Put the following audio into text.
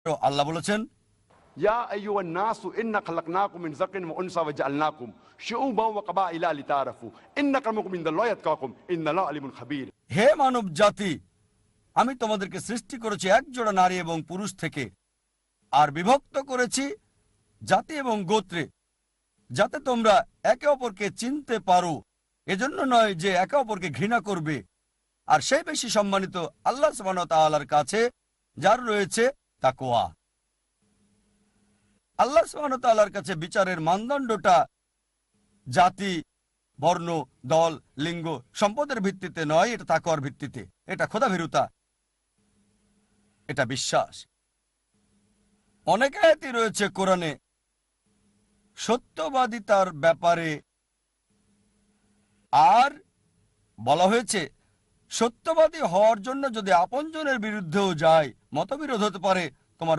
আল্লাহ বলেছেন, ইয়া আইয়ুহান নাসু ইন্না খালাকনাকুম মিন যাকরিন ওয়া উনসা ওয়া জাআলনাকুম শুউবান ওয়া কাবাইলা লিতাআরাফু ইন্না আক্রামাকুম ইনদাল্লাহি আতকাকুম ইন্নাল্লাহা আলিমুন খাবীর। হে মানব জাতি, আমি তোমাদেরকে সৃষ্টি করেছি এক জোড়া নারী এবং পুরুষ থেকে, আর বিভক্ত করেছি জাতি এবং গোত্রে, যাতে তোমরা একে অপরকে চিনতে পারো। এজন্য নয় যে একে অপরকে ঘৃণা করবে। আর সেই বেশি সম্মানিত আল্লাহ সুবহানাহু ওয়া তাআলার কাছে যার রয়েছে তাকওয়া। আল্লাহ সুবহানাহু ওয়া তাআলার কাছে বিচারের মানদণ্ডটা জাতি, বর্ণ, দল, লিঙ্গ, সম্পদের ভিত্তিতে নয়, এটা তাকওয়ার ভিত্তিতে। এটা খোদাভীরুতা, এটা বিশ্বাস। অনেক আয়াতই রয়েছে কোরআনে সত্যবাদিতার ব্যাপারে, আর বলা হয়েছে সত্যবাদী হওয়ার জন্য যদি আপনজনের বিরুদ্ধেও যায়, মতবিরোধ হতে পারে,